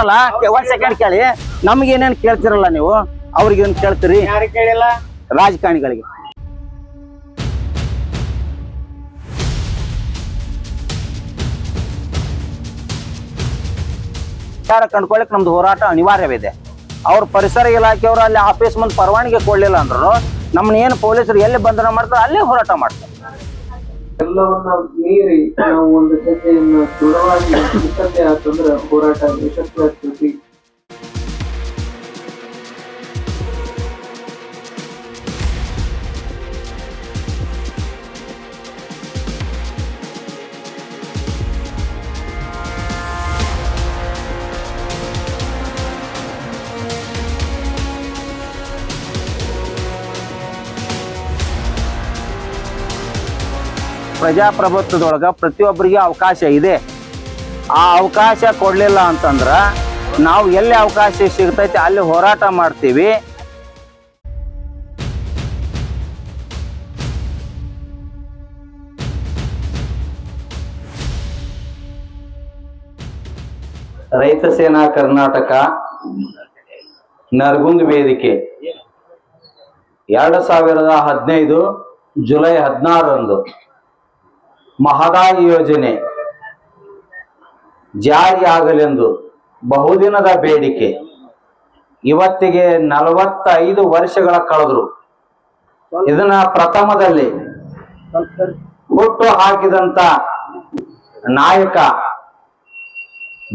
ಅಲ್ಲ ಒಂದ್ ಸೆಕೆಂಡ್ ಕೇಳಿ, ನಮ್ಗೆ ಏನೇನ್ ಕೇಳ್ತಿರಲ್ಲ ನೀವು, ಅವ್ರಿಗೆ ಏನ್ ಕೇಳ್ತೀರಿ? ಯಾರಿಗೆ ಕೇಳಿಲ್ಲ? ರಾಜಕಾರಣಿಗಳಿಗೆ. ಕಂಡ್ಕೊಳಕ್ ನಮ್ದು ಹೋರಾಟ ಅನಿವಾರ್ಯವಿದೆ. ಅವ್ರ ಪರಿಸರ ಇಲಾಖೆಯವರು ಅಲ್ಲಿ ಆಫೀಸ್ ಮುಂದೆ ಪರವಾನಗಿ ಕೊಡ್ಲಿಲ್ಲ ಅಂದ್ರು ನಮ್ಮನ್ನ ಏನು ಪೊಲೀಸರು ಎಲ್ಲಿ ಬಂಧನ ಮಾಡ್ತಾರೆ ಅಲ್ಲೇ ಹೋರಾಟ ಮಾಡ್ತಾರೆ. ಎಲ್ಲವನ್ನ ಮೀರಿ ನಾವು ಒಂದು ಹೆಜ್ಜೆಯನ್ನು ದೃಢವಾಗಿ ಇಟ್ಟಂತೆ ಆತಂದ್ರೆ ಹೋರಾಟ ಯಶಸ್ವಿ ಆಗ್ತೈತಿ. ಪ್ರಜಾಪ್ರಭುತ್ವದೊಳಗ ಪ್ರತಿಯೊಬ್ಬರಿಗೆ ಅವಕಾಶ ಇದೆ. ಆ ಅವಕಾಶ ಕೊಡ್ಲಿಲ್ಲ ಅಂತಂದ್ರ ನಾವು ಎಲ್ಲಿ ಅವಕಾಶ ಸಿಗ್ತೈತಿ ಅಲ್ಲಿ ಹೋರಾಟ ಮಾಡ್ತೀವಿ. ರೈತ ಸೇನಾ ಕರ್ನಾಟಕ ನರಗುಂದ ವೇದಿಕೆ 2015 ಜುಲೈ 16ರಂದು ಮಹದಾಯಿ ಯೋಜನೆ ಜಾರಿಯಾಗಲೆಂದು ಬಹುದಿನದ ಬೇಡಿಕೆ. ಇವತ್ತಿಗೆ 45 ವರ್ಷಗಳ ಕಳೆದ್ರು. ಇದನ್ನ ಪ್ರಥಮದಲ್ಲಿ ಹುಟ್ಟು ಹಾಕಿದಂತ ನಾಯಕ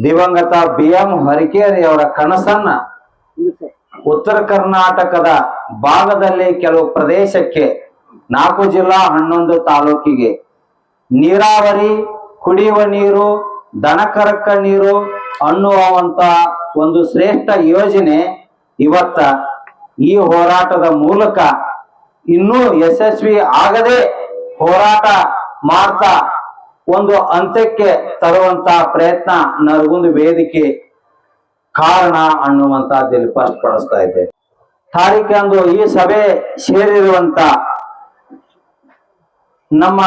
ದಿವಂಗತ BM ಹರಿಕೇರಿ ಅವರ ಕನಸನ್ನ ಉತ್ತರ ಕರ್ನಾಟಕದ ಭಾಗದಲ್ಲಿ ಕೆಲವು ಪ್ರದೇಶಕ್ಕೆ 4 ಜಿಲ್ಲಾ 11 ತಾಲೂಕಿಗೆ ನೀರಾವರಿ, ಕುಡಿಯುವ ನೀರು, ದನಕರಕ್ಕ ನೀರು ಅನ್ನುವಂತ ಒಂದು ಶ್ರೇಷ್ಠ ಯೋಜನೆ ಇವತ್ತ ಈ ಹೋರಾಟದ ಮೂಲಕ ಇನ್ನೂ ಯಶಸ್ವಿ ಆಗದೆ ಹೋರಾಟ ಮಾಡ್ತಾ ಒಂದು ಅಂತ್ಯಕ್ಕೆ ತರುವಂತ ಪ್ರಯತ್ನ ನರಗುಂದ ವೇದಿಕೆ ಕಾರಣ ಅನ್ನುವಂತಹದ್ದು ಸ್ಪಷ್ಟಪಡಿಸ್ತಾ ಇದೆ. ತಾರೀಖಂದು ಈ ಸಭೆ ಸೇರಿರುವಂತ ನಮ್ಮ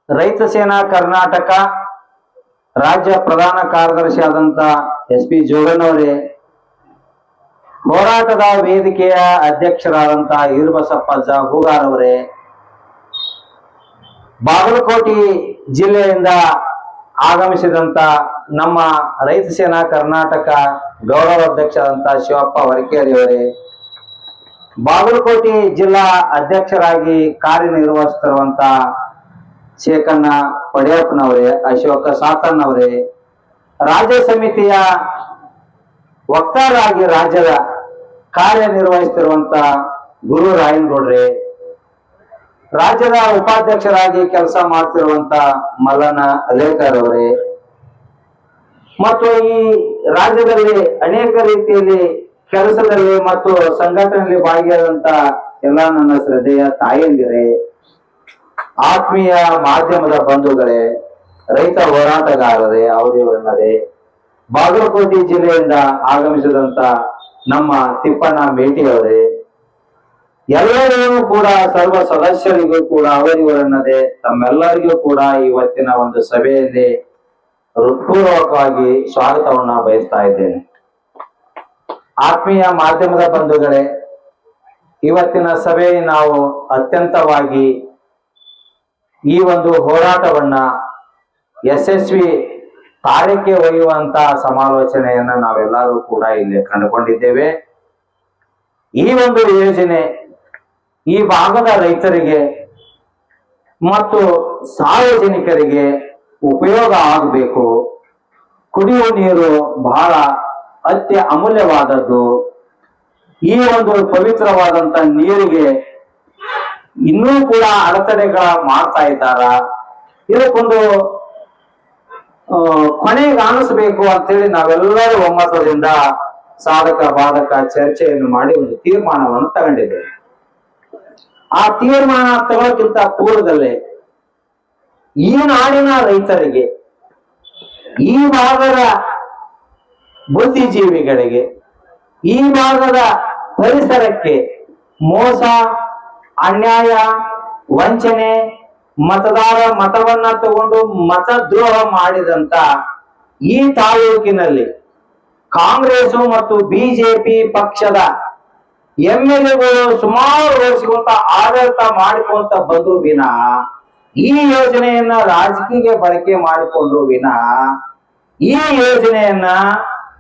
ರೈತ ಸೇನಾ ಕರ್ನಾಟಕ ರಾಜ್ಯ ಪ್ರಧಾನ ಕಾರ್ಯದರ್ಶಿ ಆದಂತ SP ಜೋಗಣ್ಣವರೇ, ಹೋರಾಟದ ವೇದಿಕೆಯ ಅಧ್ಯಕ್ಷರಾದಂತ ಈರಬಸಪ್ಪ ಹೂಗಾರ್ ಅವರೇ, ಬಾಗಲಕೋಟೆ ಜಿಲ್ಲೆಯಿಂದ ಆಗಮಿಸಿದಂತ ನಮ್ಮ ರೈತ ಸೇನಾ ಕರ್ನಾಟಕ ಗೌರವ ಅಧ್ಯಕ್ಷರಾದಂತ ಶಿವಪ್ಪ ಹರಿಕೇರಿ ಅವರೇ, ಬಾಗಲಕೋಟೆ ಜಿಲ್ಲಾ ಅಧ್ಯಕ್ಷರಾಗಿ ಕಾರ್ಯನಿರ್ವಹಿಸುತ್ತಿರುವಂತ ಶೇಖಣ್ಣ ಪಡಿಯಪ್ಪನವರೇ, ಅಶೋಕ ಸಾತನ್ನವರೇ, ರಾಜ್ಯ ಸಮಿತಿಯ ವಕ್ತಾರರಾಗಿ ರಾಜ್ಯದ ಕಾರ್ಯನಿರ್ವಹಿಸುತ್ತಿರುವಂತ ಗುರು ರಾಯನಗೌಡ್ರೆ, ರಾಜ್ಯದ ಉಪಾಧ್ಯಕ್ಷರಾಗಿ ಕೆಲಸ ಮಾಡ್ತಿರುವಂತ ಮಲ್ಲನ ಅಲೇಕರ್ ಅವರೇ, ಮತ್ತು ಈ ರಾಜ್ಯದಲ್ಲಿ ಅನೇಕ ರೀತಿಯಲ್ಲಿ ಕೆಲಸದಲ್ಲಿ ಮತ್ತು ಸಂಘಟನೆಯಲ್ಲಿ ಭಾಗಿಯಾದಂತ ಎಲ್ಲ ನನ್ನ ಶ್ರದ್ಧೆಯ ತಾಯಂದಿರೇ, ಆತ್ಮೀಯ ಮಾಧ್ಯಮದ ಬಂಧುಗಳೇ, ರೈತ ಹೋರಾಟಗಾರರೇ, ಅವರಿವರನ್ನರೇ, ಬಾಗಲಕೋಟೆ ಜಿಲ್ಲೆಯಿಂದ ಆಗಮಿಸಿದಂತ ನಮ್ಮ ತಿಪ್ಪಣ್ಣ ಮೇಟಿ ಅವರೇ, ಎಲ್ಲರಿಗೂ ಕೂಡ ಸರ್ವ ಸದಸ್ಯರಿಗೂ ಕೂಡ ಅವರಿವರನ್ನದೇ ತಮ್ಮೆಲ್ಲರಿಗೂ ಕೂಡ ಇವತ್ತಿನ ಒಂದು ಸಭೆಯಲ್ಲಿ ಹೃತ್ಪೂರ್ವಕವಾಗಿ ಸ್ವಾಗತವನ್ನ ಬಯಸ್ತಾ ಇದ್ದೇನೆ. ಆತ್ಮೀಯ ಮಾಧ್ಯಮದ ಬಂಧುಗಳೇ, ಇವತ್ತಿನ ಸಭೆ ನಾವು ಅತ್ಯಂತವಾಗಿ ಈ ಒಂದು ಹೋರಾಟವನ್ನ ಯಶಸ್ವಿ ಕಾರ್ಯಕ್ಕೆ ಒಯ್ಯುವಂತ ಸಮಾಲೋಚನೆಯನ್ನ ನಾವೆಲ್ಲರೂ ಕೂಡ ಇಲ್ಲಿ ಕಂಡುಕೊಂಡಿದ್ದೇವೆ. ಈ ಒಂದು ಯೋಜನೆ ಈ ಭಾಗದ ರೈತರಿಗೆ ಮತ್ತು ಸಾರ್ವಜನಿಕರಿಗೆ ಉಪಯೋಗ ಆಗಬೇಕು. ಕುಡಿಯುವ ನೀರು ಬಹಳ ಅಮೂಲ್ಯವಾದದ್ದು. ಈ ಒಂದು ಪವಿತ್ರವಾದಂತ ನೀರಿಗೆ ಇನ್ನೂ ಕೂಡ ಅಡೆತಡೆಗಳ ಮಾಡ್ತಾ ಇದ್ದಾರ. ಇದಕ್ಕೊಂದು ಕೊನೆಗೆ ಆಣಿಸ್ಬೇಕು ಅಂತೇಳಿ ನಾವೆಲ್ಲರೂ ಒಮ್ಮತದಿಂದ ಸಾಧಕ ಬಾಧಕ ಚರ್ಚೆಯನ್ನು ಮಾಡಿ ಒಂದು ತೀರ್ಮಾನವನ್ನು ತಗೊಂಡಿದ್ದೇವೆ. ಆ ತೀರ್ಮಾನ ತಗೊಳ್ಳಕ್ಕಿಂತ ಪೂರ್ವದಲ್ಲೇ ಈ ನಾಡಿನ ರೈತರಿಗೆ, ಈ ಭಾಗದ ಬುದ್ಧಿಜೀವಿಗಳಿಗೆ, ಈ ಭಾಗದ ಪರಿಸರಕ್ಕೆ ಮೋಸ, ಅನ್ಯಾಯ, ವಂಚನೆ, ಮತದಾರ ಮತವನ್ನ ತಗೊಂಡು ಮತದ್ರೋಹ ಮಾಡಿದಂತ ಈ ತಾಲೂಕಿನಲ್ಲಿ ಕಾಂಗ್ರೆಸ್ ಮತ್ತು ಬಿಜೆಪಿ ಪಕ್ಷದ ಎಂಎಲ್ಎಗಳು ಸುಮಾರು ವರ್ಷಗಳಿಂದ ಆಡಳಿತ ಮಾಡಿಕೊಂತ ಬಂದ್ರು ವಿನ ಈ ಯೋಜನೆಯನ್ನ ರಾಜಕೀಯ ಬಳಕೆ ಮಾಡಿಕೊಂಡ್ರು ವಿನ ಈ ಯೋಜನೆಯನ್ನ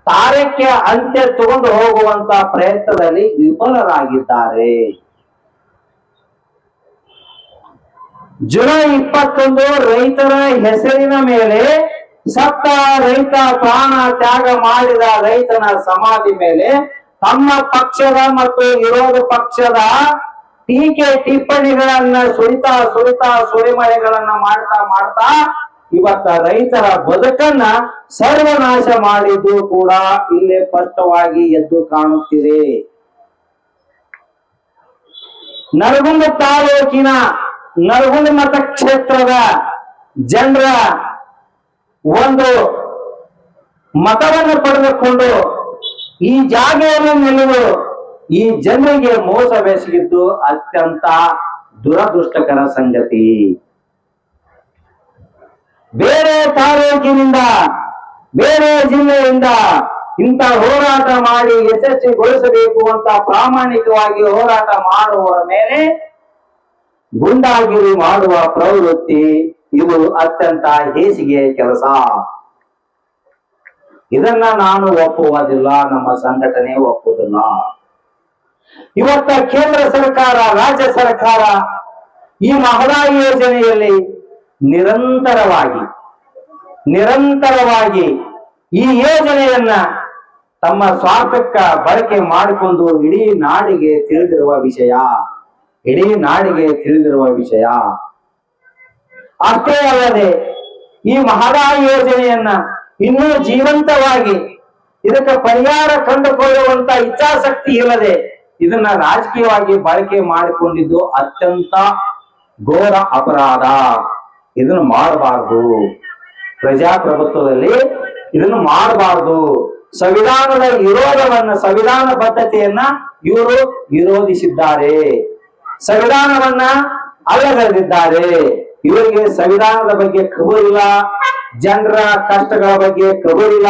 ತಾರಕ್ಕೆ ಅಂತ್ಯ ತಗೊಂಡು ಹೋಗುವಂತ ಪ್ರಯತ್ನದಲ್ಲಿ ವಿಫಲರಾಗಿದ್ದಾರೆ. ಜುಲೈ 21 ರೈತರ ಹೆಸರಿನ ಮೇಲೆ ಸತ್ತ ರೈತ ಪ್ರಾಣ ತ್ಯಾಗ ಮಾಡಿದ ರೈತನ ಸಮಾಧಿ ಮೇಲೆ ತಮ್ಮ ಪಕ್ಷದ ಮತ್ತು ವಿರೋಧ ಪಕ್ಷದ ಟೀಕೆ ಟಿಪ್ಪಣಿಗಳನ್ನ ಸುರಿತಾ ಸುರಿಮಳೆಗಳನ್ನ ಮಾಡ್ತಾ ಇವತ್ತ ರೈತರ ಬದುಕನ್ನ ಸರ್ವನಾಶ ಮಾಡಿದ್ದು ಕೂಡ ಇಲ್ಲೇ ಸ್ಪಷ್ಟವಾಗಿ ಎದ್ದು ಕಾಣುತ್ತಿದೆ. ನರಗುಂದ ತಾಲೂಕಿನ ನರಗುಂದ ಮತಕ್ಷೇತ್ರದ ಜನರ ಒಂದು ಮತವನ್ನು ಪಡೆದುಕೊಂಡು ಈ ಜಾಗೆಯನ್ನು ನಿಲ್ಲುವುದು ಈ ಜನರಿಗೆ ಮೋಸವೆಸಗಿದ್ದು ಅತ್ಯಂತ ದುರದೃಷ್ಟಕರ ಸಂಗತಿ. ಬೇರೆ ತಾಲೂಕಿನಿಂದ ಬೇರೆ ಜಿಲ್ಲೆಯಿಂದ ಇಂಥ ಹೋರಾಟ ಮಾಡಿ ಯಶಸ್ವಿಗೊಳಿಸಬೇಕು ಅಂತ ಪ್ರಾಮಾಣಿಕವಾಗಿ ಹೋರಾಟ ಮಾಡುವವರ ಮೇಲೆ ಗುಂಡಾಗಿರಿ ಮಾಡುವ ಪ್ರವೃತ್ತಿ ಇದು ಅತ್ಯಂತ ಹೇಸಿಗೆ ಕೆಲಸ. ಇದನ್ನ ನಾನು ಒಪ್ಪುವುದಿಲ್ಲ, ನಮ್ಮ ಸಂಘಟನೆ ಒಪ್ಪುವುದಿಲ್ಲ. ಇವತ್ತ ಕೇಂದ್ರ ಸರ್ಕಾರ ರಾಜ್ಯ ಸರ್ಕಾರ ಈ ಮಹದಾಯಿ ಯೋಜನೆಯಲ್ಲಿ ನಿರಂತರವಾಗಿ ಈ ಯೋಜನೆಯನ್ನ ತಮ್ಮ ಸ್ವಾರ್ಥಕ್ಕ ಬಳಕೆ ಮಾಡಿಕೊಂಡು ಇಡೀ ನಾಡಿಗೆ ತಿಳಿದಿರುವ ವಿಷಯ. ಅಷ್ಟೇ ಅಲ್ಲದೆ ಈ ಮಹದಾಯಿ ಯೋಜನೆಯನ್ನ ಇನ್ನೂ ಜೀವಂತವಾಗಿ ಇದಕ್ಕೆ ಪರಿಹಾರ ಕಂಡುಕೊಳ್ಳುವಂತ ಇಚ್ಛಾಶಕ್ತಿ ಇಲ್ಲದೆ ಇದನ್ನ ರಾಜಕೀಯವಾಗಿ ಬಳಕೆ ಮಾಡಿಕೊಂಡಿದ್ದು ಅತ್ಯಂತ ಘೋರ ಅಪರಾಧ. ಇದನ್ನು ಮಾಡಬಾರ್ದು. ಪ್ರಜಾಪ್ರಭುತ್ವದಲ್ಲಿ ಇದನ್ನು ಮಾಡಬಾರ್ದು. ಸಂವಿಧಾನದ ಸಂವಿಧಾನ ಬದ್ಧತೆಯನ್ನ ಇವರು ವಿರೋಧಿಸಿದ್ದಾರೆ, ಸಂವಿಧಾನವನ್ನ ಅಲ್ಲಗಳೆದಿದ್ದಾರೆ. ಇವರಿಗೆ ಸಂವಿಧಾನದ ಬಗ್ಗೆ ಖಬರಿಲ್ಲ, ಜನರ ಕಷ್ಟಗಳ ಬಗ್ಗೆ ಖಬರಿಲ್ಲ.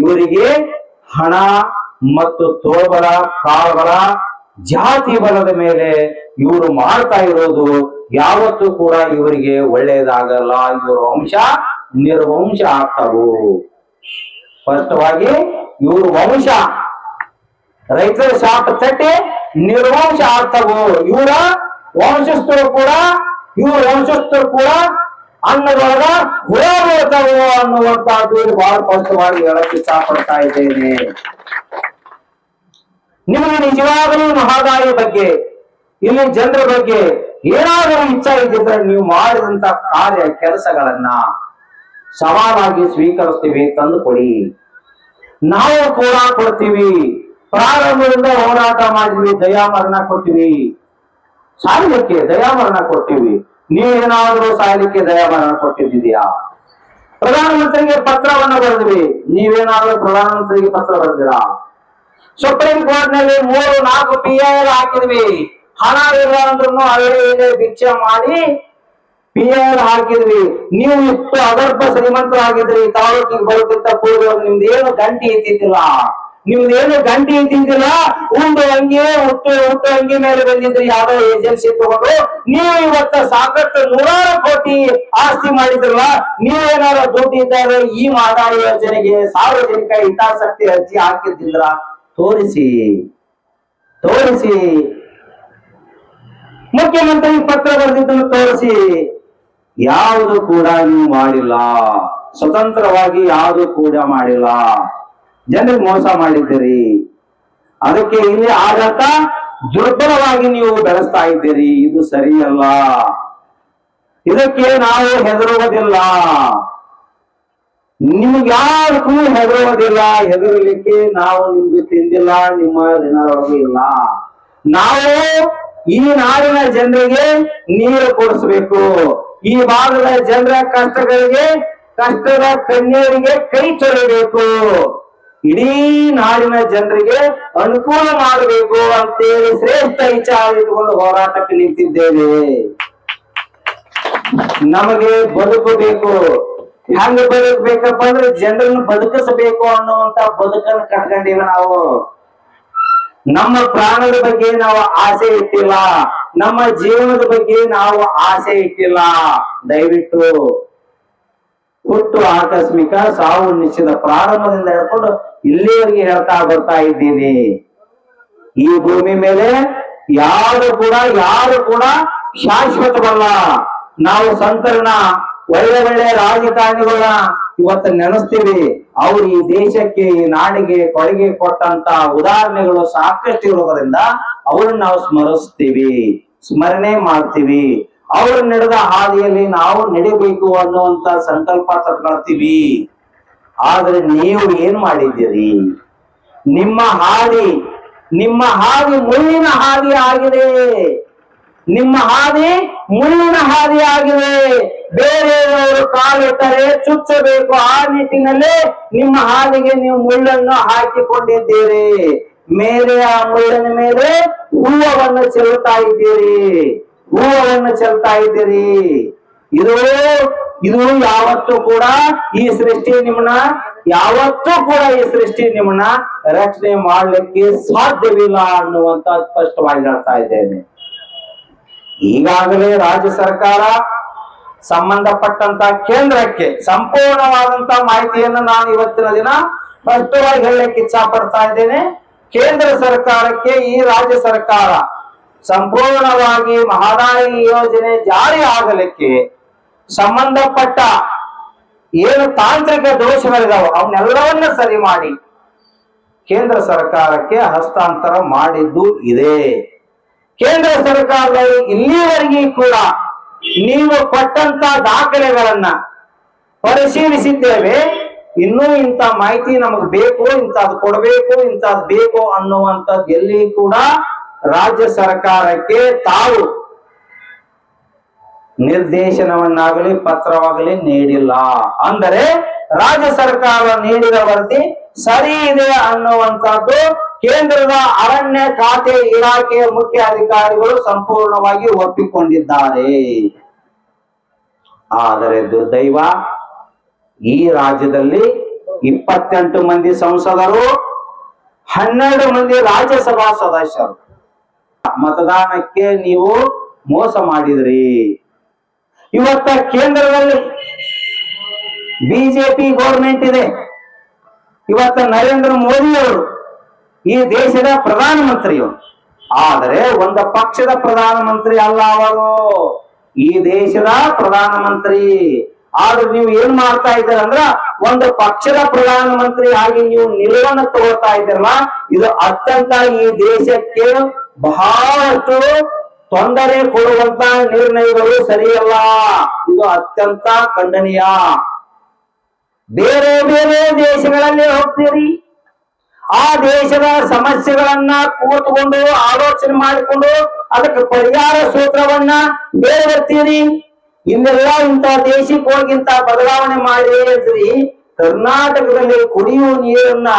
ಇವರಿಗೆ ಹಣ ಮತ್ತು ತೋಳ್ಬಲ ಕಾಳ್ಬಲ ಜಾತಿ ಬಲದ ಮೇಲೆ ಇವರು ಮಾಡ್ತಾ ಇರೋದು ಯಾವತ್ತೂ ಕೂಡ ಇವರಿಗೆ ಒಳ್ಳೆಯದಾಗಲ್ಲ. ಇವರ ವಂಶ ನಿರ್ವಂಶ ಆಗ್ತಾವು. ಸ್ಪಷ್ಟವಾಗಿ ಇವರು ವಂಶ ರೈತರ ಶಾಪ ತಟ್ಟಿ ನಿರ್ವಂಶ ಆಗ್ತಾವು. ಇವರ ವಂಶಸ್ಥರು ಕೂಡ ಅನ್ನದೊಳಗ ಹೋರಾಡ್ತಾವು ಅನ್ನುವಂತಹದ್ದು ಬಹಳ ಸ್ಪಷ್ಟವಾಗಿ ಹೇಳಕ್ಕೆ ಇಷ್ಟಪಡ್ತಾ ಇದ್ದೇನೆ. ನಿಮಗೆ ನಿಜವಾಗಲೂ ಮಹದಾಯಿ ಬಗ್ಗೆ ಇಲ್ಲಿ ಜನರ ಬಗ್ಗೆ ಏನಾದರೂ ಇಚ್ಛೆ ಇದ್ದಿದ್ರೆ ನೀವು ಮಾಡಿದಂತ ಕಾರ್ಯ ಕೆಲಸಗಳನ್ನ ಸವಾಲಾಗಿ ಸ್ವೀಕರಿಸ್ತೀವಿ, ತಂದು ಕೊಡಿ. ನಾವು ಕೂಡ ಕೊಡ್ತೀವಿ. ಪ್ರಾರಂಭದಿಂದ ಹೋರಾಟ ಮಾಡಿದ್ವಿ, ದಯಾಮರಣ ಕೊಟ್ಟಿವಿ, ಸಾಯಲಿಕ್ಕೆ ದಯಾಮರಣ ಕೊಟ್ಟಿವಿ. ನೀವೇನಾದ್ರೂ ಸಾಯಲಿಕ್ಕೆ ದಯಾಮರಣ ಕೊಟ್ಟಿದ್ದೀಯಾ? ಪ್ರಧಾನಮಂತ್ರಿಗೆ ಪತ್ರವನ್ನು ಬರೆದ್ವಿ, ನೀವೇನಾದ್ರೂ ಪ್ರಧಾನಮಂತ್ರಿಗೆ ಪತ್ರ ಬರೆದಿರಾ? ಸುಪ್ರೀಂ ಕೋರ್ಟ್ ನಲ್ಲಿ 3-4 PIL ಹಾಕಿದ್ವಿ. ಹಣ ಇಲ್ಲ ಅಂದ್ರೂ ಅಲ್ಲೇ ಭಿಕ್ಷೆ ಮಾಡಿ PIL ಹಾಕಿದ್ವಿ. ನೀವು ಇಷ್ಟು ಅಗರ್ಭ ಶ್ರೀಮಂತರಾಗಿದ್ರಿ. ತಾಲೂಕಿಗೆ ಬರೋಕ್ಕಿಂತ ಪೂರ್ವ ನಿಮ್ದೇನು ಗಂಟಿ ಇದ್ದಿದ್ದಿಲ್ಲ. ಉಂಡು ಅಂಗಿ ಹುಟ್ಟು ಅಂಗಿ ಮೇಲೆ ಬಂದಿದ್ರಿ ಯಾವ್ದೋ ಏಜೆನ್ಸಿ ತಗೊಂಡು. ನೀವು ಇವತ್ತ ಸಾಕಷ್ಟು 100 ಕೋಟಿ ಆಸ್ತಿ ಮಾಡಿದ್ರಲ್ಲ, ನೀವೇನಾದ್ರು ದುಡ್ಡು ಇದ್ದಾರೆ ಈ ಮಹದಾಯಿ ಯೋಜನೆಗೆ ಸಾರ್ವಜನಿಕ ಹಿತಾಸಕ್ತಿ ಅರ್ಜಿ ಹಾಕಿದ್ದಿಲ್ಲ? ತೋರಿಸಿ. ಮುಖ್ಯಮಂತ್ರಿ ಪತ್ರ ಬರೆದಿದ್ದನ್ನು ತೋರಿಸಿ. ಯಾವುದು ಕೂಡ ನೀವು ಮಾಡಿಲ್ಲ. ಸ್ವತಂತ್ರವಾಗಿ ಯಾವುದು ಕೂಡ ಮಾಡಿಲ್ಲ. ಜನರಿಗೆ ಮೋಸ ಮಾಡಿದ್ದೀರಿ. ಅದಕ್ಕೆ ಇಲ್ಲಿ ಆಡಳಿತ ದುರ್ಬಲವಾಗಿ ನೀವು ಬೆಳೆಸ್ತಾ ಇದ್ದೀರಿ. ಇದು ಸರಿಯಲ್ಲ. ಇದಕ್ಕೆ ನಾವು ಹೆದರುವುದಿಲ್ಲ. ನಿಮ್ಗೆ ಯಾರಿಗೂ ಹೆದರುವುದಿಲ್ಲ. ಹೆದರಲಿಕ್ಕೆ ನಾವು ನಿಮ್ಗೆ ತಿಂದಿಲ್ಲ, ನಿಮ್ಮ ಋಣದೊಳಗೆ ಇಲ್ಲ. ನಾವು ಈ ನಾಡಿನ ಜನರಿಗೆ ನೀರು ಕೊಡಿಸ್ಬೇಕು. ಈ ಭಾಗದ ಜನರ ಕಷ್ಟದ ಕಣ್ಣೀರಿಗೆ ಕೈ ತೊಳಿಬೇಕು. ಇಡೀ ನಾಡಿನ ಜನರಿಗೆ ಅನುಕೂಲ ಮಾಡಬೇಕು ಅಂತೇಳಿ ಶ್ರೇಷ್ಠ ವಿಚಾರ ಇಟ್ಟುಕೊಂಡು ಹೋರಾಟಕ್ಕೆ ನಿಂತಿದ್ದೇವೆ. ನಮಗೆ ಬದುಕು ಬೇಕು. ಹೆಂಗ ಬದುಕಬೇಕಪ್ಪ ಅಂದ್ರೆ ಜನರನ್ನು ಬದುಕಿಸಬೇಕು ಅನ್ನುವಂತ ಬದುಕನ್ನು ಕಟ್ಕೊಂಡಿವ ನಾವು. ನಮ್ಮ ಪ್ರಾಣದ ಬಗ್ಗೆ ನಾವು ಆಸೆ ಇಟ್ಟಿಲ್ಲ, ನಮ್ಮ ಜೀವನದ ಬಗ್ಗೆ ನಾವು ಆಸೆ ಇಟ್ಟಿಲ್ಲ. ದಯವಿಟ್ಟು ಹುಟ್ಟು ಆಕಸ್ಮಿಕ, ಸಾವು ನಿಶ್ಚಿತ. ಪ್ರಾರಂಭದಿಂದ ಹಿಡ್ಕೊಂಡು ಇಲ್ಲಿವರೆಗೆ ಹೇಳ್ತಾ ಬರ್ತಾ ಇದ್ದೀನಿ, ಈ ಭೂಮಿ ಮೇಲೆ ಯಾರು ಕೂಡ ಶಾಶ್ವತವಲ್ಲ. ನಾವು ಸಂತರನ್ನ, ಒಳ್ಳೆ ಒಳ್ಳೆ ರಾಜಕಾರಣಿಗಳನ್ನ ಇವತ್ತು ನೆನೆಸ್ತೀವಿ. ಅವ್ರು ಈ ದೇಶಕ್ಕೆ, ಈ ನಾಡಿಗೆ ಕೊಡುಗೆ ಕೊಟ್ಟಂತ ಉದಾಹರಣೆಗಳು ಸಾಕಷ್ಟು ಇರೋದ್ರಿಂದ ಅವ್ರನ್ನ ನಾವು ಸ್ಮರಿಸ್ತೀವಿ, ಸ್ಮರಣೆ ಮಾಡ್ತೀವಿ. ಅವ್ರು ನಡೆದ ಹಾದಿಯಲ್ಲಿ ನಾವು ನಡಿಬೇಕು ಅನ್ನುವಂತ ಸಂಕಲ್ಪ ತಗೊಳ್ತೀವಿ. ಆದ್ರೆ ನೀವು ಏನ್ ಮಾಡಿದ್ದೀರಿ? ನಿಮ್ಮ ಹಾದಿ ಮುಳ್ಳಿನ ಹಾದಿ ಆಗಿದೆ. ನಿಮ್ಮ ಹಾದಿ ಮುಳ್ಳಿನ ಹಾದಿ ಆಗಿದೆ. ಬೇರೆಯವರು ಕಾಲಿಟ್ಟರೆ ಚುಚ್ಚಬೇಕು, ಆ ನಿಟ್ಟಿನಲ್ಲಿ ನಿಮ್ಮ ಹಾದಿಗೆ ನೀವು ಮುಳ್ಳನ್ನು ಹಾಕಿಕೊಂಡಿದ್ದೀರಿ. ಮೇಲೆ ಆ ಮುಳ್ಳಿನ ಮೇಲೆ ಹೂವನ್ನು ಚೆಲ್ತಾ ಇದ್ದೀರಿ. ಇದು ಯಾವತ್ತೂ ಕೂಡ ಈ ಸೃಷ್ಟಿ ನಿಮ್ಮನ್ನ ರಕ್ಷಣೆ ಮಾಡ್ಲಿಕ್ಕೆ ಸಾಧ್ಯವಿಲ್ಲ ಅನ್ನುವಂತ ಸ್ಪಷ್ಟವಾಗಿ ಹೇಳ್ತಾ ಇದ್ದೇನೆ. ಈಗಾಗಲೇ ರಾಜ್ಯ ಸರ್ಕಾರ ಸಂಬಂಧಪಟ್ಟಂತ ಕೇಂದ್ರಕ್ಕೆ ಸಂಪೂರ್ಣವಾದಂತ ಮಾಹಿತಿಯನ್ನು ನಾನು ಇವತ್ತಿನ ದಿನ ಸ್ಪಷ್ಟವಾಗಿ ಹೇಳಲಿಕ್ಕೆ ಇಚ್ಛಾ ಪಡ್ತಾ ಇದ್ದೇನೆ. ಕೇಂದ್ರ ಸರ್ಕಾರಕ್ಕೆ ಈ ರಾಜ್ಯ ಸರ್ಕಾರ ಸಂಪೂರ್ಣವಾಗಿ ಮಹದಾಯಿ ಯೋಜನೆ ಜಾರಿ ಆಗಲಿಕ್ಕೆ ಸಂಬಂಧಪಟ್ಟ ಏನು ತಾಂತ್ರಿಕ ದೋಷಗಳಿದಾವೆ ಅವನ್ನೆಲ್ಲವನ್ನ ಸರಿ ಮಾಡಿ ಕೇಂದ್ರ ಸರ್ಕಾರಕ್ಕೆ ಹಸ್ತಾಂತರ ಮಾಡಿದ್ದು ಇದೆ. ಕೇಂದ್ರ ಸರ್ಕಾರದಲ್ಲಿ ಇಲ್ಲಿವರೆಗೆ ಕೂಡ ನೀವು ಕೊಟ್ಟಂತ ದಾಖಲೆಗಳನ್ನ ಪರಿಶೀಲಿಸಿದ್ದೇವೆ. ಇನ್ನೂ ಇಂಥ ಮಾಹಿತಿ ನಮಗ್ ಬೇಕು, ಇಂಥದ್ದು ಕೊಡಬೇಕು, ಇಂಥದ್ದು ಬೇಕು ಅನ್ನುವಂಥದ್ದು ಎಲ್ಲಿ ಕೂಡ ರಾಜ್ಯ ಸರ್ಕಾರಕ್ಕೆ ತಾವು ನಿರ್ದೇಶನವನ್ನಾಗಲಿ ಪತ್ರವಾಗಲಿ ನೀಡಿಲ್ಲ. ಅಂದರೆ ರಾಜ್ಯ ಸರ್ಕಾರ ನೀಡಿದ ವರದಿ ಸರಿ ಇದೆ ಅನ್ನುವಂಥದ್ದು ಕೇಂದ್ರದ ಅರಣ್ಯ ಖಾತೆ ಇಲಾಖೆಯ ಮುಖ್ಯ ಅಧಿಕಾರಿಗಳು ಸಂಪೂರ್ಣವಾಗಿ ಒಪ್ಪಿಕೊಂಡಿದ್ದಾರೆ. ಆದರೆ ದುರ್ದೈವ, ಈ ರಾಜ್ಯದಲ್ಲಿ 28 ಮಂದಿ ಸಂಸದರು, 12 ಮಂದಿ ರಾಜ್ಯಸಭಾ ಸದಸ್ಯರು ಮತದಾನಕ್ಕೆ ನೀವು ಮೋಸ ಮಾಡಿದ್ರಿ. ಇವತ್ತ ಕೇಂದ್ರದಲ್ಲಿ ಬಿಜೆಪಿ ಗೌರ್ಮೆಂಟ್ ಇದೆ. ಇವತ್ತ ನರೇಂದ್ರ ಮೋದಿ ಅವರು ಈ ದೇಶದ ಪ್ರಧಾನಮಂತ್ರಿಯವರು. ಆದರೆ ಒಂದು ಪಕ್ಷದ ಪ್ರಧಾನಮಂತ್ರಿ ಅಲ್ಲ ಅವರು, ಈ ದೇಶದ ಪ್ರಧಾನಮಂತ್ರಿ. ಆದ್ರೆ ನೀವು ಏನ್ ಮಾಡ್ತಾ ಇದ್ದೀರ ಅಂದ್ರ ಒಂದು ಪಕ್ಷದ ಪ್ರಧಾನಮಂತ್ರಿ ಆಗಿ ನೀವು ನಿಲುವನ್ನು ತಗೊಳ್ತಾ ಇದ್ದೀರಲ್ಲ, ಇದು ಅತ್ಯಂತ ಈ ದೇಶಕ್ಕೆ ಬಹಳಷ್ಟು ತೊಂದರೆ ಕೊಡುವಂತ ನಿರ್ಣಯಗಳು ಸರಿಯಲ್ಲ. ಇದು ಅತ್ಯಂತ ಖಂಡನೀಯ. ಬೇರೆ ಬೇರೆ ದೇಶಗಳಲ್ಲಿ ಹೋಗ್ತೀರಿ, ಆ ದೇಶದ ಸಮಸ್ಯೆಗಳನ್ನ ಕೂತ್ಕೊಂಡು ಆಲೋಚನೆ ಮಾಡಿಕೊಂಡು ಅದಕ್ಕೆ ಪರಿಹಾರ ಸೂತ್ರವನ್ನ ಬೇರೆ ಇಲ್ಲೆಲ್ಲ ಇಂಥ ದೇಶಕ್ಕೆ ಹೋಗಿ ಇಂಥ ಬದಲಾವಣೆ ಮಾಡಿ ಅಂದ್ರಿ. ಕರ್ನಾಟಕದಲ್ಲಿ ಕುಡಿಯುವ ನೀರನ್ನ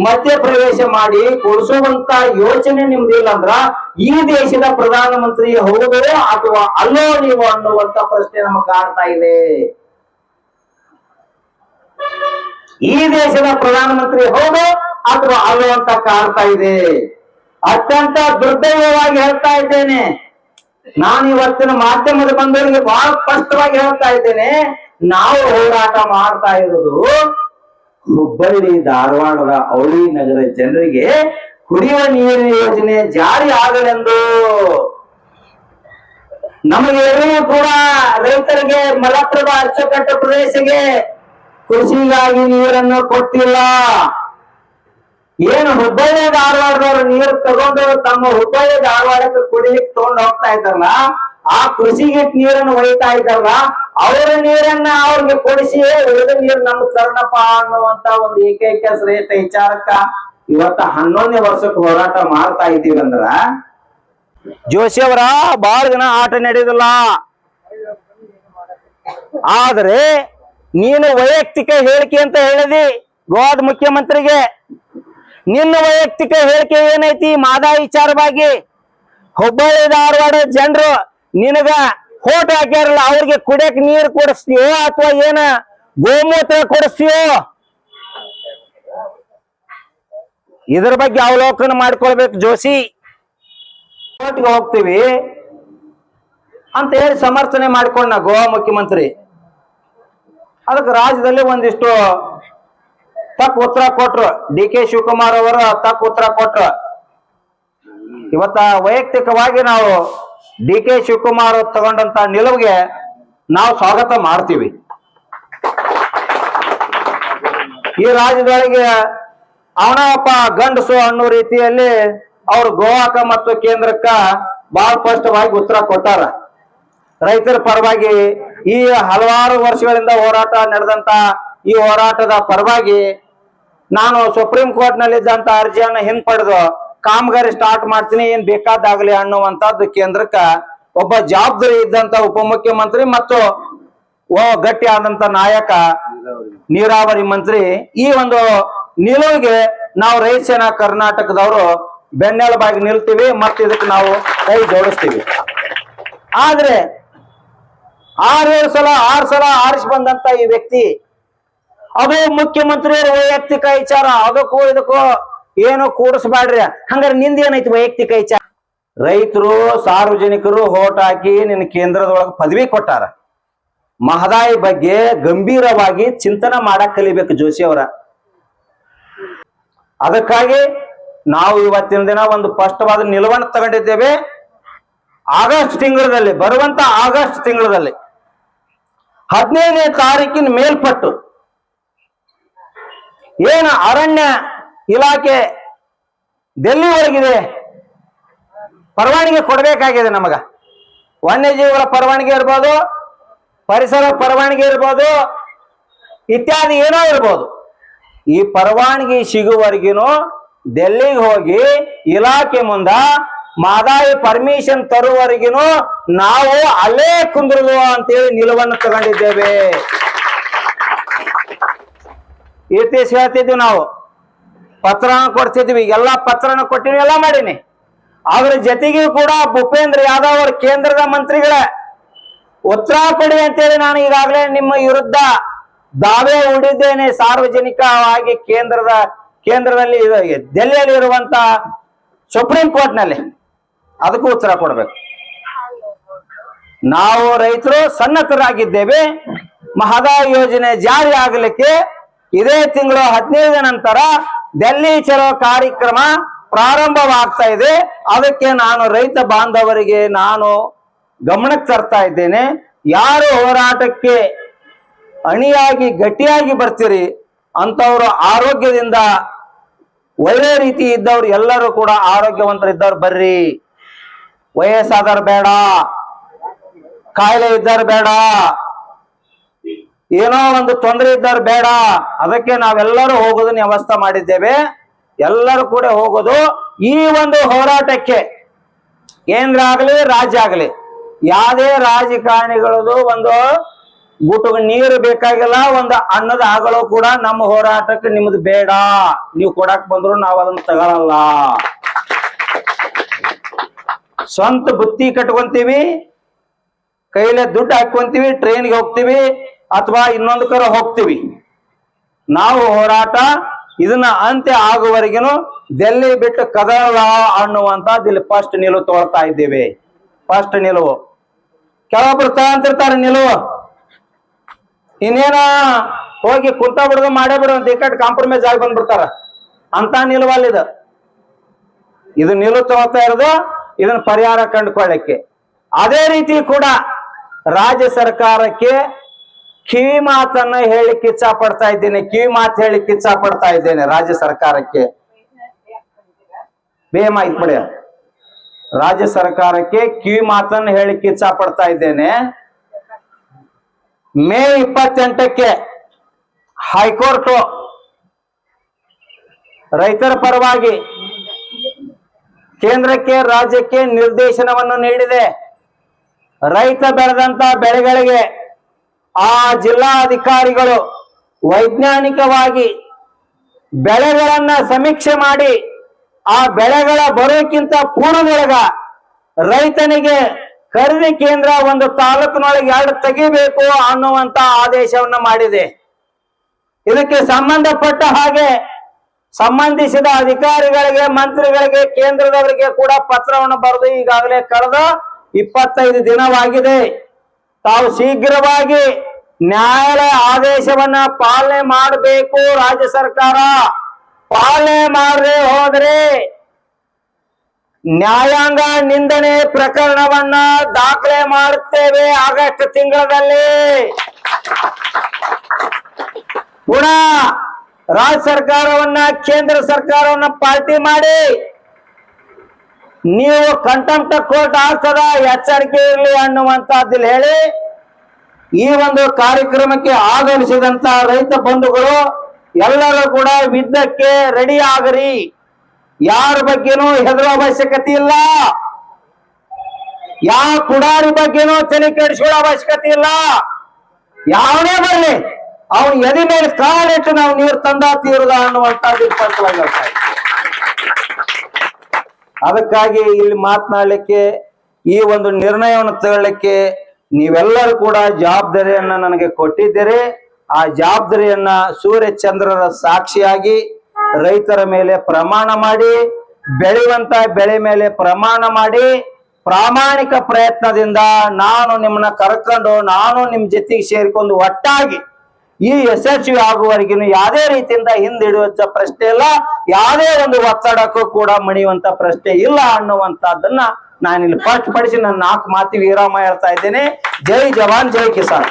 ಮಧ್ಯಪ್ರವೇಶ ಮಾಡಿ ಕೊಡಿಸುವಂತ ಯೋಚನೆ ನಿಮ್ದಿಲ್ಲ ಅಂದ್ರ ಈ ದೇಶದ ಪ್ರಧಾನಮಂತ್ರಿ ಹೌದೋ ಅಥವಾ ಅಲ್ಲೋ ನೀವು ಅನ್ನುವಂತ ಪ್ರಶ್ನೆ ನಮಗೆ ಕಾಡ್ತಾ ಇದೆ. ಈ ದೇಶದ ಪ್ರಧಾನಮಂತ್ರಿ ಹೌದು ಅಥವಾ ಅಲ್ಲೋ ಅಂತ ಕಾಡ್ತಾ ಇದೆ. ಅತ್ಯಂತ ದುರ್ದೈವವಾಗಿ ಹೇಳ್ತಾ ಇದ್ದೇನೆ. ನಾನು ಇವತ್ತಿನ ಮಾಧ್ಯಮದ ಬಂದವರಿಗೆ ಬಹಳ ಸ್ಪಷ್ಟವಾಗಿ ಹೇಳ್ತಾ ಇದ್ದೇನೆ, ನಾವು ಹೋರಾಟ ಮಾಡ್ತಾ ಇರೋದು ಹುಬ್ಬಳ್ಳಿ ಧಾರವಾಡದ ಔಳಿ ನಗರ ಜನರಿಗೆ ಕುಡಿಯುವ ನೀರಿನ ಯೋಜನೆ ಜಾರಿ ಆಗಲೆಂದು. ನಮಗೆ ಎಲ್ಲೂ ಕೂಡ ರೈತರಿಗೆ ಮಲಪ್ರಭಾ ಅಚ್ಚುಕಟ್ಟು ಪ್ರದೇಶಕ್ಕೆ ಕೃಷಿಗಾಗಿ ನೀರನ್ನು ಕೊಟ್ಟಿಲ್ಲ. ಏನು ಹುಬ್ಬಳ್ಳಿ ಧಾರವಾಡದವರು ನೀರು ತಗೊಂಡು ತಮ್ಮ ಹುಬ್ಬಳ್ಳಿ ಧಾರವಾಡಕ್ಕೆ ಕುಡಿಲಿಕ್ಕೆ ತಗೊಂಡು ಹೋಗ್ತಾ ಇದ್ದಾರಲ್ಲ, ಆ ಕೃಷಿಗೆ ನೀರನ್ನು ಒಯ್ತಾ ಇದ್ದಾರಲ್ಲ, ಅವರ ನೀರನ್ನ ಅವ್ರಿಗೆ ಕೊಡಿಸಿ ಉಳಿದ ನೀರು ನಮ್ಗೆ ತರಣಪ್ಪ ಅನ್ನುವಂತ ಒಂದು ಏಕೈಕ ಶ್ರೇಷ್ಠ ವಿಚಾರಕ್ಕ ಇವತ್ತ 11ನೇ ವರ್ಷಕ್ಕೆ ಹೋರಾಟ ಮಾಡ್ತಾ ಇದ್ದೀವಿ ಅಂದ್ರ ಜೋಶಿ ಅವರ ಬಹಳ ದಿನ ಆಟ ನಡೆಯುದಿಲ್ಲ. ಆದ್ರೆ ನೀನು ವೈಯಕ್ತಿಕ ಹೇಳಿಕೆ ಅಂತ ಹೇಳಿದಿ ಗೋವಾದ ಮುಖ್ಯಮಂತ್ರಿಗೆ. ನಿನ್ನ ವೈಯಕ್ತಿಕ ಹೇಳಿಕೆ ಏನೈತಿ ಮಾದಾಯಿ ವಿಚಾರವಾಗಿ? ಹುಬ್ಬಳ್ಳಿ ಧಾರವಾಡ ಜನರು ನಿನಗ ಹೋಟ್ ಹಾಕ್ಯಾರಲ್ಲ, ಅವ್ರಿಗೆ ಕುಡಿಯಕ್ ನೀರು ಕೊಡಿಸ್ತೀವೋ ಅಥವಾ ಏನ ಗೋಮೂತ್ರ ಕೊಡಿಸ್ತೀವೋ ಇದ್ರ ಬಗ್ಗೆ ಅವಲೋಕನ ಮಾಡ್ಕೊಳ್ಬೇಕು ಜೋಶಿ. ಕೋರ್ಟ್ಗೆ ಹೋಗ್ತೀವಿ ಅಂತ ಹೇಳಿ ಸಮರ್ಥನೆ ಮಾಡ್ಕೊಂಡ ಗೋವಾ ಮುಖ್ಯಮಂತ್ರಿ. ಅದಕ್ಕೆ ರಾಜ್ಯದಲ್ಲಿ ಒಂದಿಷ್ಟು ತಕ್ಕ ಉತ್ತರ ಕೊಟ್ರು. DK ಶಿವಕುಮಾರ್ ಅವರು ತಕ್ಕ ಉತ್ತರ ಕೊಟ್ರು. ಇವತ್ತ ವೈಯಕ್ತಿಕವಾಗಿ ನಾವು DK ಶಿವಕುಮಾರ್ ತಗೊಂಡಂತ ನಿಲುವಿಗೆ ನಾವು ಸ್ವಾಗತ ಮಾಡ್ತೀವಿ. ಈ ರಾಜ್ಯದೊಳಗೆ ಅವನಪ್ಪ ಗಂಡಸು ಅನ್ನೋ ರೀತಿಯಲ್ಲಿ ಅವರು ಗೋವಾಕ ಮತ್ತು ಕೇಂದ್ರಕ್ಕ ಬಹಳ ಸ್ಪಷ್ಟವಾಗಿ ಉತ್ತರ ಕೊಟ್ಟಾರ. ರೈತರ ಪರವಾಗಿ ಈ ಹಲವಾರು ವರ್ಷಗಳಿಂದ ಹೋರಾಟ ನಡೆದಂತ ಈ ಹೋರಾಟದ ಪರವಾಗಿ ನಾನು ಸುಪ್ರೀಂ ಕೋರ್ಟ್ ನಲ್ಲಿದ್ದಂತ ಅರ್ಜಿಯನ್ನ ಹಿಂಪಡೆದು ಕಾಮಗಾರಿ ಸ್ಟಾರ್ಟ್ ಮಾಡ್ತೀನಿ, ಏನ್ ಬೇಕಾದಾಗ್ಲಿ ಅನ್ನುವಂತದ್ದು ಕೇಂದ್ರಕ್ಕ ಒಬ್ಬ ಜವಾಬ್ದಾರಿ ಇದ್ದಂತ ಉಪಮುಖ್ಯಮಂತ್ರಿ ಮತ್ತು ಗಟ್ಟಿ ಆದಂತ ನಾಯಕ ನೀರಾವರಿ ಮಂತ್ರಿ ಈ ಒಂದು ನಿಲುವಿಗೆ ನಾವು ರೈತ ಸೇನಾ ಕರ್ನಾಟಕದವರು ಬೆನ್ನೆಲುಬಾಗಿ ನಿಲ್ತೀವಿ ಮತ್ತು ಇದಕ್ಕೆ ನಾವು ಕೈ ಜೋಡಿಸ್ತೀವಿ. ಆದ್ರೆ 6 ಸಲ ಆರಿಸಿ ಬಂದಂತ ಈ ವ್ಯಕ್ತಿ, ಅದು ಮುಖ್ಯಮಂತ್ರಿಯರ ವೈಯಕ್ತಿಕ ವಿಚಾರ, ಅದಕ್ಕೂ ಇದಕ್ಕೂ ಏನು ಕೂಡಿಸ್ಬೇಡ್ರಿ. ಹಂಗಾರೆ ನಿಂದೇನೈತಿ ವೈಯಕ್ತಿಕ ವಿಚಾರ? ರೈತರು ಸಾರ್ವಜನಿಕರು ಹೋಟ್ ಹಾಕಿ ನಿನ್ನ ಕೇಂದ್ರದೊಳಗೆ ಪದವಿ ಕೊಟ್ಟಾರ. ಮಹದಾಯಿ ಬಗ್ಗೆ ಗಂಭೀರವಾಗಿ ಚಿಂತನೆ ಮಾಡಕ್ ಕಲಿಬೇಕು ಜೋಶಿ ಅವರ. ಅದಕ್ಕಾಗಿ ನಾವು ಇವತ್ತಿನ ದಿನ ಒಂದು ಸ್ಪಷ್ಟವಾದ ನಿಲುವನ್ನು ತಗೊಂಡಿದ್ದೇವೆ. ಆಗಸ್ಟ್ ತಿಂಗಳಲ್ಲಿ, ಬರುವಂತ ಆಗಸ್ಟ್ ತಿಂಗಳಲ್ಲಿ 15ನೇ ತಾರೀಕಿನ ಮೇಲ್ಪಟ್ಟು ಏನು ಅರಣ್ಯ ಇಲಾಖೆ ಡೆಲ್ಲಿ ಒಳಗಿದೆ ಪರವಾನಗಿ ಕೊಡಬೇಕಾಗಿದೆ. ನಮಗ ವನ್ಯಜೀವಿಗಳ ಪರವಾನಗಿ ಇರ್ಬೋದು, ಪರಿಸರ ಪರವಾನಗಿ ಇರ್ಬೋದು, ಇತ್ಯಾದಿ ಏನೋ ಇರ್ಬೋದು. ಈ ಪರವಾನಗಿ ಸಿಗುವವರೆಗಿನೂ ಡೆಲ್ಲಿಗೆ ಹೋಗಿ ಇಲಾಖೆ ಮುಂದ ಮಹದಾಯಿ ಪರ್ಮಿಷನ್ ತರುವವರೆಗಿನೂ ನಾವು ಅಲ್ಲೇ ಕುಂದ್ರದು ಅಂತೇಳಿ ನಿಲುವನ್ನು ತಗೊಂಡಿದ್ದೇವೆ. ಇರ್ತೀಸ್ ಹೇಳ್ತಿದ್ವಿ, ನಾವು ಪತ್ರನ ಕೊಡ್ತಿದ್ವಿ, ಎಲ್ಲಾ ಪತ್ರನ ಕೊಟ್ಟಿವಿ, ಎಲ್ಲ ಮಾಡೀನಿ. ಅದ್ರ ಜೊತೆಗೂ ಕೂಡ ಭೂಪೇಂದ್ರ ಯಾದವ್ ಅವರು ಕೇಂದ್ರದ ಮಂತ್ರಿಗಳ ಉತ್ತರ ಕೊಡಿ ಅಂತೇಳಿ ನಾನು ಈಗಾಗಲೇ ನಿಮ್ಮ ವಿರುದ್ಧ ದಾವೆ ಹೂಡಿದ್ದೇನೆ. ಸಾರ್ವಜನಿಕವಾಗಿ ಕೇಂದ್ರದಲ್ಲಿ ಡೆಲ್ಲಿಯಲ್ಲಿ ಇರುವಂತ ಸುಪ್ರೀಂ ಕೋರ್ಟ್ ನಲ್ಲಿ ಅದಕ್ಕೂ ಉತ್ತರ ಕೊಡ್ಬೇಕು. ನಾವು ರೈತರು ಸನ್ನದ್ಧರಾಗಿದ್ದೇವೆ. ಮಹದಾಯಿ ಯೋಜನೆ ಜಾರಿ ಆಗಲಿಕ್ಕೆ ಇದೇ ತಿಂಗಳು 15 ನಂತರ ಡೆಲ್ಲಿ ಚಲೋ ಕಾರ್ಯಕ್ರಮ ಪ್ರಾರಂಭವಾಗ್ತಾ ಇದೆ. ಅದಕ್ಕೆ ನಾನು ರೈತ ಬಾಂಧವರಿಗೆ ನಾನು ಗಮನಕ್ಕೆ ತರ್ತಾ ಇದ್ದೇನೆ. ಯಾರು ಹೋರಾಟಕ್ಕೆ ಅಣಿಯಾಗಿ ಗಟ್ಟಿಯಾಗಿ ಬರ್ತೀರಿ ಅಂತವ್ರು ಆರೋಗ್ಯದಿಂದ ಒಳ್ಳೆ ರೀತಿ ಇದ್ದವ್ರು ಎಲ್ಲರೂ ಕೂಡ ಆರೋಗ್ಯವಂತರಿದ್ದವ್ರು ಬರ್ರಿ. ವಯಸ್ಸಾದವ್ರು ಬೇಡ, ಕಾಯಿಲೆ ಇದ್ದವ್ರು ಬೇಡ, ಏನೋ ಒಂದು ತೊಂದರೆ ಇದ್ದವ್ರು ಬೇಡ. ಅದಕ್ಕೆ ನಾವೆಲ್ಲರೂ ಹೋಗೋದನ್ನ ವ್ಯವಸ್ಥೆ ಮಾಡಿದ್ದೇವೆ. ಎಲ್ಲರೂ ಕೂಡ ಹೋಗೋದು ಈ ಒಂದು ಹೋರಾಟಕ್ಕೆ. ಕೇಂದ್ರ ಆಗಲಿ ರಾಜ್ಯ ಆಗಲಿ ಯಾವುದೇ ರಾಜಕಾರಣಿಗಳದು ಒಂದು ಗುಟುಗ ನೀರು ಬೇಕಾಗಿಲ್ಲ, ಒಂದು ಅನ್ನದ ಆಗಲು ಕೂಡ ನಮ್ಮ ಹೋರಾಟಕ್ಕೆ ನಿಮ್ದು ಬೇಡ. ನೀವು ಕೊಡಕ್ ಬಂದ್ರು ನಾವು ಅದನ್ನ ತಗೊಳಲ್ಲ. ಸ್ವಂತ ಬುತ್ತಿ ಕಟ್ಕೊಂತೀವಿ, ಕೈಲೇ ದುಡ್ಡು ಹಾಕೊಂತೀವಿ, ಟ್ರೈನ್ಗೆ ಹೋಗ್ತೀವಿ ಅಥವಾ ಇನ್ನೊಂದು ಕರ ಹೋಗ್ತೀವಿ. ನಾವು ಹೋರಾಟ ಇದನ್ನ ಅಂತ್ಯ ಆಗುವವರೆಗಿನೂ ಡೆಲ್ಲಿ ಬಿಟ್ಟು ಕದಲ ಅನ್ನುವಂಥದ್ದು ಇಲ್ಲಿ ಫಸ್ಟ್ ನಿಲುವು ತಗೊಳ್ತಾ ಇದ್ದೇವೆ. ಫಸ್ಟ್ ನಿಲುವು. ಕೆಲವೊಬ್ರು ತಗೊಂತಿರ್ತಾರೆ ನಿಲುವು, ಇನ್ನೇನ ಹೋಗಿ ಕುಂತ ಬಿಡೋದು ಮಾಡೇ ಬಿಡೋ ಅಂತ ಈ ಕಡೆ ಕಾಂಪ್ರಮೈಸ್ ಆಗಿ ಬಂದ್ಬಿಡ್ತಾರ. ಅಂತ ನಿಲುವಲ್ಲಿದ ಇದು ನಿಲುವು ತಗೋತಾ ಇರೋದು ಇದನ್ನ ಪರಿಹಾರ ಕಂಡುಕೊಳ್ಳಕ್ಕೆ. ಅದೇ ರೀತಿ ಕೂಡ ರಾಜ್ಯ ಸರ್ಕಾರಕ್ಕೆ ಕಿವಿ ಮಾತನ್ನ ಹೇಳಿಕ್ಕೆ ಇಚ್ಛಾ ಪಡ್ತಾ ಇದ್ದೇನೆ. ಕಿವಿ ಮಾತು ಹೇಳಿಕ್ಕೆ ಇಚ್ಛಾ ಪಡ್ತಾ ಇದ್ದೇನೆ ರಾಜ್ಯ ಸರ್ಕಾರಕ್ಕೆ. ಬೇಮಾಯ್ತು ಬಿಡಿ. ರಾಜ್ಯ ಸರ್ಕಾರಕ್ಕೆ ಕಿವಿ ಮಾತನ್ನು ಹೇಳಿಕ್ಕೆ ಇಚ್ಛಾ ಪಡ್ತಾ ಇದ್ದೇನೆ. ಮೇ 28ಕ್ಕೆ ಹೈಕೋರ್ಟ್ ರೈತರ ಪರವಾಗಿ ಕೇಂದ್ರಕ್ಕೆ ರಾಜ್ಯಕ್ಕೆ ನಿರ್ದೇಶನವನ್ನು ನೀಡಿದೆ. ರೈತ ಬೆಳೆದಂತ ಬೆಳೆಗಳಿಗೆ ಆ ಜಿಲ್ಲಾ ಅಧಿಕಾರಿಗಳು ವೈಜ್ಞಾನಿಕವಾಗಿ ಬೆಳೆಗಳನ್ನ ಸಮೀಕ್ಷೆ ಮಾಡಿ ಆ ಬೆಳೆಗಳ ಬರೋಕ್ಕಿಂತ ಪೂರ್ವದೊಳಗ ರೈತನಿಗೆ ಖರೀದಿ ಕೇಂದ್ರ ಒಂದು ತಾಲೂಕಿನೊಳಗೆ 2 ತೆಗಿಬೇಕು ಅನ್ನುವಂತ ಆದೇಶವನ್ನ ಮಾಡಿದೆ. ಇದಕ್ಕೆ ಸಂಬಂಧಪಟ್ಟ ಹಾಗೆ ಸಂಬಂಧಿಸಿದ ಅಧಿಕಾರಿಗಳಿಗೆ, ಮಂತ್ರಿಗಳಿಗೆ, ಕೇಂದ್ರದವರಿಗೆ ಕೂಡ ಪತ್ರವನ್ನು ಬರೆದು ಈಗಾಗಲೇ ಕಳೆದ 25 ದಿನವಾಗಿದೆ. ತಾವು ಶೀಘ್ರವಾಗಿ ನ್ಯಾಯಾಲಯ ಆದೇಶವನ್ನ ಪಾಲನೆ ಮಾಡಬೇಕು. ರಾಜ್ಯ ಸರ್ಕಾರ ಪಾಲನೆ ಮಾಡದೆ ಹೋದ್ರೆ ನ್ಯಾಯಾಂಗ ನಿಂದನೆ ಪ್ರಕರಣವನ್ನ ದಾಖಲೆ ಮಾಡುತ್ತೇವೆ ಆಗಸ್ಟ್ ತಿಂಗಳಲ್ಲಿ. ಪುನಃ ರಾಜ್ಯ ಸರ್ಕಾರವನ್ನ, ಕೇಂದ್ರ ಸರ್ಕಾರವನ್ನ ಪಾರ್ಟಿ ಮಾಡಿ ನೀವು ಕಂಟೆಂಪ್ಟ್ ಕೋರ್ಟ್ ಆಗ್ತದ, ಎಚ್ಚರಿಕೆ ಇರಲಿ ಅನ್ನುವಂತಹದ್ದು ಹೇಳಿ ಈ ಒಂದು ಕಾರ್ಯಕ್ರಮಕ್ಕೆ ಆಗಮಿಸಿದಂತ ರೈತ ಬಂಧುಗಳು ಎಲ್ಲರೂ ಕೂಡ ಯುದ್ಧಕ್ಕೆ ರೆಡಿ ಆಗರಿ. ಯಾರ ಬಗ್ಗೆನೂ ಹೆದರುವ ಅವಶ್ಯಕತೆ ಇಲ್ಲ. ಯಾವ ಪುಡಾರಿ ಬಗ್ಗೆನೂ ತಲೆ ಕೆಡಿಸ್ಕೊಳ್ಳೋ ಅವಶ್ಯಕತೆ ಇಲ್ಲ. ಯಾವನೇ ಬರಲಿ ಅವನು ಎದೆ ಮೇಲೆ ಕಾಲಿಟ್ಟು ನಾವು ನೀರು ತಂದ ತೀರದ ಅನ್ನುವಂಥದ್ದು ಸ್ಪಷ್ಟವಾಗಿ ಹೇಳ್ತಾ ಇದೆ. ಅದಕ್ಕಾಗಿ ಇಲ್ಲಿ ಮಾತನಾಡಲಿಕ್ಕೆ, ಈ ಒಂದು ನಿರ್ಣಯವನ್ನು ತಗೊಳ್ಳಿಕ್ಕೆ ನೀವೆಲ್ಲರೂ ಕೂಡ ಜವಾಬ್ದಾರಿಯನ್ನ ನನಗೆ ಕೊಟ್ಟಿದ್ದೀರಿ. ಆ ಜವಾಬ್ದಾರಿಯನ್ನ ಸೂರ್ಯ ಚಂದ್ರರ ಸಾಕ್ಷಿಯಾಗಿ ರೈತರ ಮೇಲೆ ಪ್ರಮಾಣ ಮಾಡಿ, ಬೆಳೆಯುವಂತ ಬೆಳೆ ಮೇಲೆ ಪ್ರಮಾಣ ಮಾಡಿ, ಪ್ರಾಮಾಣಿಕ ಪ್ರಯತ್ನದಿಂದ ನಾನು ನಿಮ್ಮನ್ನ ಕರ್ಕೊಂಡು, ನಾನು ನಿಮ್ ಜೊತೆಗೆ ಸೇರಿಕೊಂಡು ಒಟ್ಟಾಗಿ ಈ ಯಶಸ್ವಿ ಆಗುವವರೆಗಿನ ಯಾವುದೇ ರೀತಿಯಿಂದ ಹಿಂದಿಡುವಂತ ಪ್ರಶ್ನೆ ಇಲ್ಲ, ಯಾವುದೇ ಒಂದು ಒತ್ತಡಕ್ಕೂ ಕೂಡ ಮಣಿಯುವಂತ ಪ್ರಶ್ನೆ ಇಲ್ಲ ಅನ್ನುವಂತಹದ್ದನ್ನ ನಾನಿಲ್ಲಿ ಸ್ಪಷ್ಟಪಡಿಸಿ ನನ್ನ 4 ಮಾತಿಗೆ ವಿರಾಮ ಹೇಳ್ತಾ ಇದ್ದೇನೆ. ಜೈ ಜವಾನ್, ಜೈ ಕಿಸಾನ್.